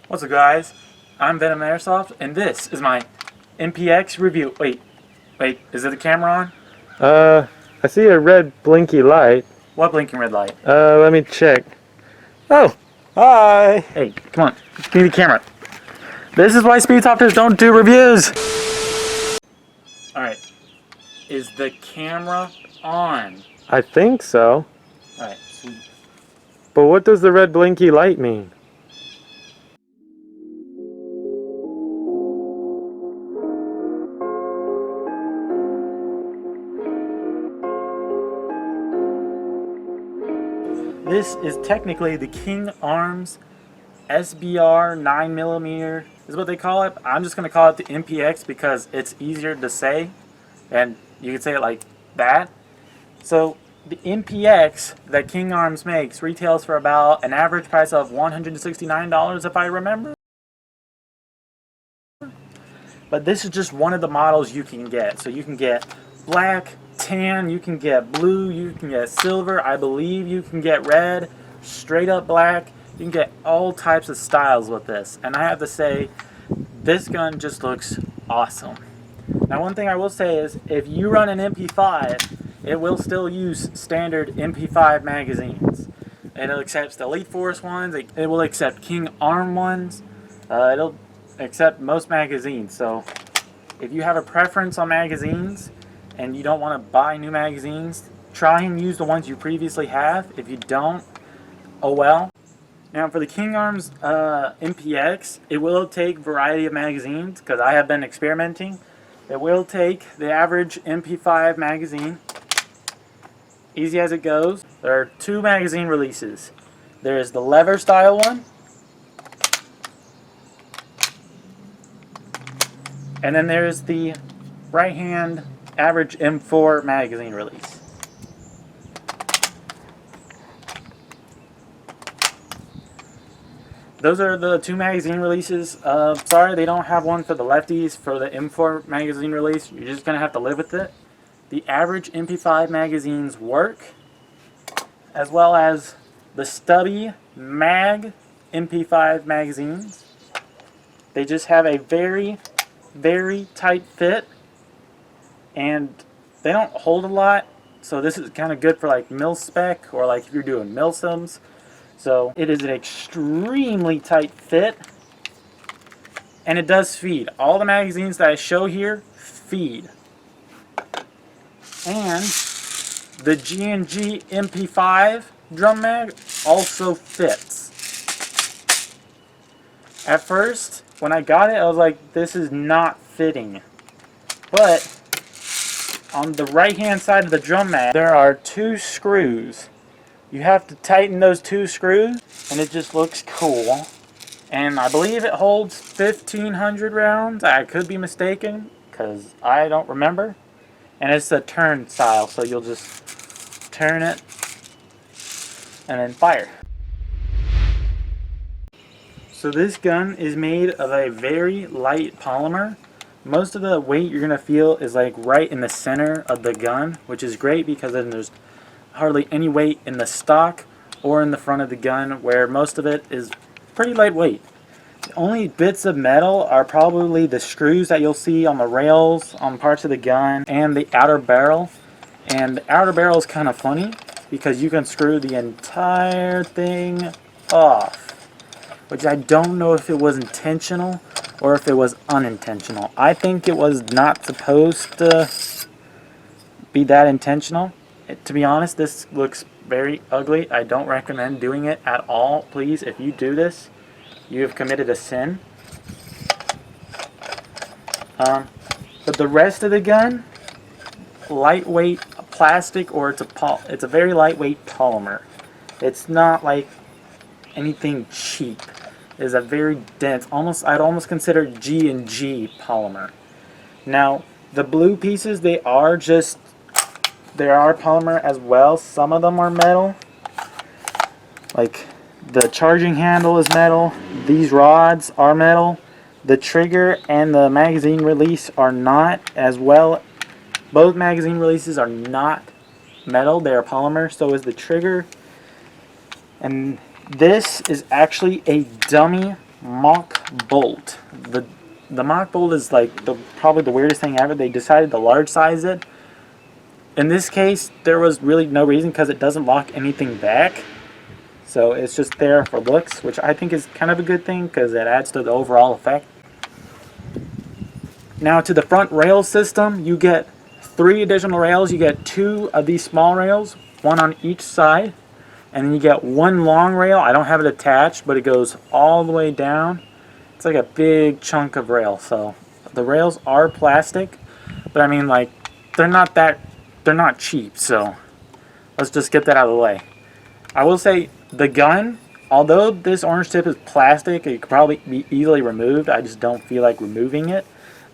What's up, guys? I'm Venom Airsoft, and this is my MPX review. Wait, is it the camera on? I see a red blinky light. What blinking red light? Let me check. Oh, hi! Hey, come on, give me the camera. This is why Speedsofters don't do reviews! Alright, is the camera on? I think so. Alright, sweet. But what does the red blinky light mean? This is technically the King Arms SBR 9mm is what they call it. I'm just going to call it the MPX because it's easier to say, and you can say it like that. So the MPX that King Arms makes retails for about an average price of $169 if I remember. But this is just one of the models you can get. So you can get black, tan, you can get blue, you can get silver, I believe you can get red, straight up black. You can get all types of styles with this. And I have to say, this gun just looks awesome. Now, one thing I will say is, if you run an MP5, it will still use standard MP5 magazines. And it accepts the Elite Force ones, it will accept King Arm ones, it'll accept most magazines. So if you have a preference on magazines and you don't want to buy new magazines, try and use the ones you previously have. If you don't, oh well. Now for the King Arms MPX, it will take a variety of magazines because I have been experimenting. It will take the average MP5 magazine, easy as it goes. There are two magazine releases. There is the lever style one, and then there's the right hand average M4 magazine release. Those are the two magazine releases. Sorry they don't have one for the lefties for the M4 magazine release. You're just going to have to live with it. The average MP5 magazines work, as well as the stubby mag MP5 magazines. They just have a very, very tight fit, and they don't hold a lot. So this is kind of good for like mil spec or like if you're doing milsims. So it is an extremely tight fit, and it does feed. All the magazines that I show here feed. And the G&G MP5 drum mag also fits. At first, when I got it, I was like, this is not fitting. But on the right hand side of the drum mag, there are two screws. You have to tighten those two screws, and it just looks cool. And I believe it holds 1,500 rounds. I could be mistaken, because I don't remember. And it's a turn style, so you'll just turn it and then fire. So this gun is made of a very light polymer. Most of the weight you're going to feel is like right in the center of the gun, which is great because then there's hardly any weight in the stock or in the front of the gun, where most of it is pretty lightweight. The only bits of metal are probably the screws that you'll see on the rails on parts of the gun and the outer barrel. And the outer barrel is kind of funny because you can screw the entire thing off, which I don't know if it was intentional or if it was unintentional. I think it was not supposed to be that intentional. To be honest, this looks very ugly. I don't recommend doing it at all. Please, if you do this, you have committed a sin. But the rest of the gun, lightweight plastic, or it's a very lightweight polymer. It's not like anything cheap. It's a very dense, I'd almost consider G&G polymer. Now, the blue pieces, they are polymer as well. Some of them are metal. Like the charging handle is metal. These rods are metal. The trigger and the magazine release are not as well. Both magazine releases are not metal. They are polymer. So is the trigger. And this is actually a dummy mock bolt. The mock bolt is like probably the weirdest thing ever. They decided to large size it. In this case, there was really no reason because it doesn't lock anything back. So it's just there for looks, which I think is kind of a good thing because it adds to the overall effect. Now to the front rail system, you get 3 additional rails. You get 2 of these small rails, 1 on each side. And then you get 1 long rail. I don't have it attached, but it goes all the way down. It's like a big chunk of rail. So the rails are plastic, but I mean, like, they're not cheap. So let's just get that out of the way. I will say the gun, although this orange tip is plastic, it could probably be easily removed. I just don't feel like removing it.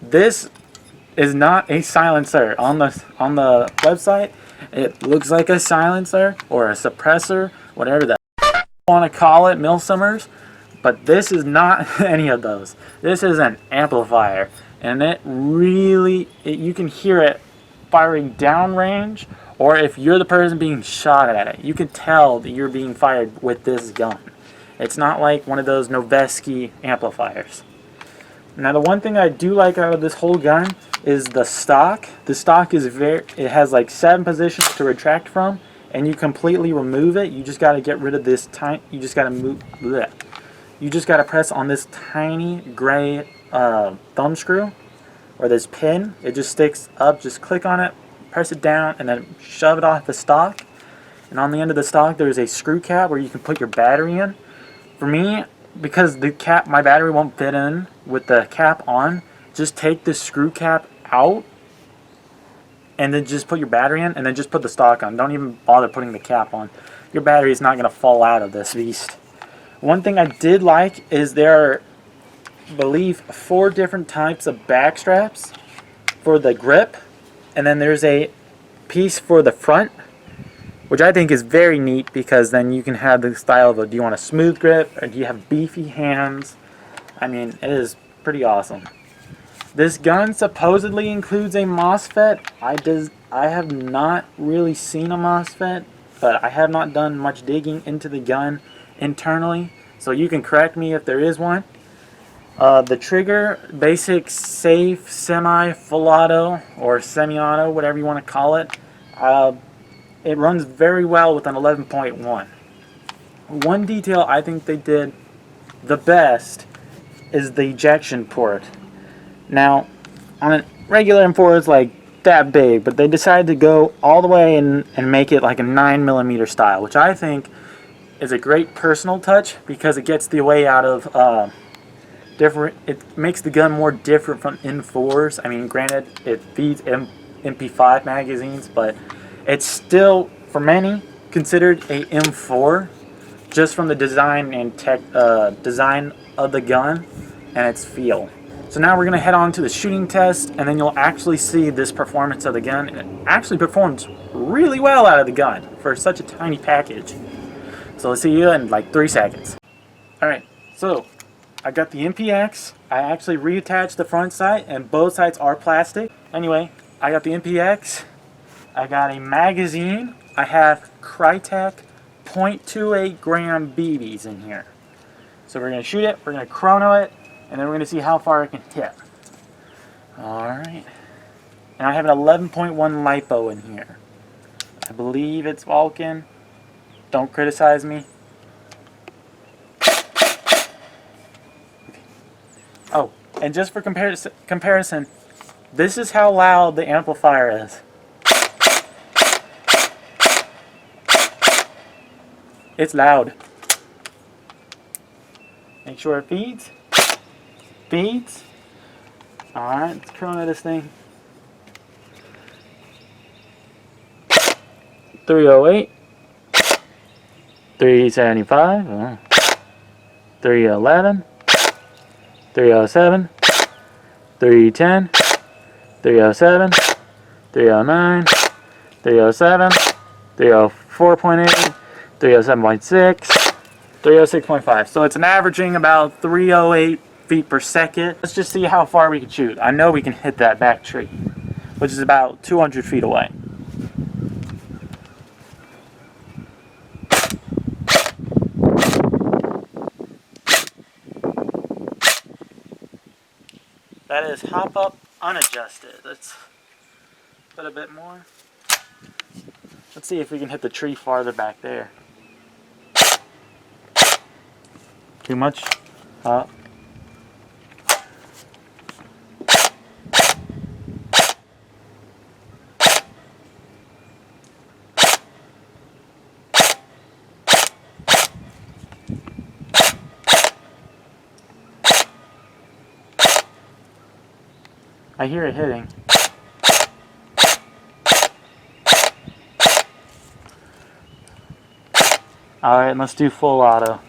This is not a silencer. On the website, it looks like a silencer or a suppressor, whatever that you want to call it, milsimers. But this is not any of those. This is an amplifier, and it really, you can hear it firing downrange, or if you're the person being shot at it, you can tell that you're being fired with this gun. It's not like one of those Noveski amplifiers. Now the one thing I do like out of this whole gun is the stock. The stock is it has like 7 positions to retract from, and you completely remove it. You just got to get rid of this you just got to move bleh. You just got to press on this tiny gray thumb screw or this pin. It just sticks up. Just click on it, press it down, and then shove it off the stock. And on the end of the stock there's a screw cap where you can put your battery in. For me, because my battery won't fit in with the cap on, just take the screw cap out and then just put your battery in, and then just put the stock on. Don't even bother putting the cap on. Your battery is not going to fall out of this beast. One thing I did like is there are, I believe, 4 different types of back straps for the grip, and then there's a piece for the front, which I think is very neat because then you can have the style of do you want a smooth grip or do you have beefy hands. I mean, it is pretty awesome. This gun supposedly includes a MOSFET. I have not really seen a MOSFET, but I have not done much digging into the gun internally, so you can correct me if there is one. The trigger, basic, safe, semi, full auto, or semi-auto, whatever you want to call it. It runs very well with an 11.1. One detail I think they did the best is the ejection port. Now, on a regular M4 it's like that big, but they decided to go all the way and make it like a 9mm style, which I think is a great personal touch because it gets the way out of it makes the gun more different from M4s. I mean, granted, it feeds MP5 magazines, but it's still, for many, considered a M4 just from the design and design of the gun and its feel. So now we're going to head on to the shooting test, and then you'll actually see this performance of the gun. And it actually performs really well out of the gun for such a tiny package. So let's see you in like 3 seconds. Alright, so I got the MPX. I actually reattached the front sight, and both sides are plastic. Anyway, I got the MPX. I got a magazine. I have Crytek 0.28 gram BBs in here. So we're going to shoot it, we're going to chrono it, and then we're going to see how far it can hit. Alright. And I have an 11.1 LiPo in here. I believe it's Vulcan. Don't criticize me. Oh, and just for comparison, this is how loud the amplifier is. It's loud. Make sure it feeds. Feeds. Alright, let's chrono this thing. 308. 375. 311. 307. 310. 307. 309. 307. 304.8. 307.6, 306.5. So it's an averaging about 308 feet per second. Let's just see how far we can shoot. I know we can hit that back tree, which is about 200 feet away. That is hop up unadjusted. Let's put a bit more. Let's see if we can hit the tree farther back there. Too much? I hear it hitting. Alright, let's do full auto.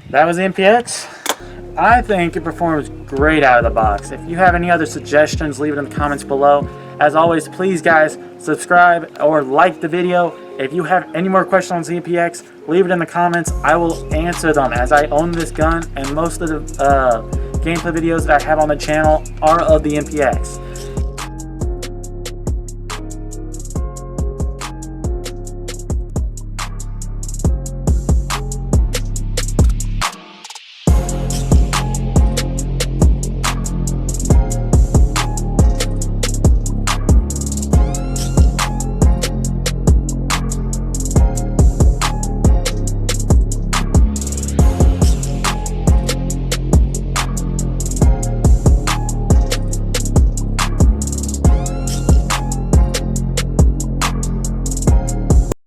That was the MPX. I think it performs great out of the box. If you have any other suggestions, leave it in the comments below. As always, please guys, subscribe or like the video. If you have any more questions on the MPX, leave it in the comments. I will answer them, as I own this gun and most of the gameplay videos that I have on the channel are of the MPX.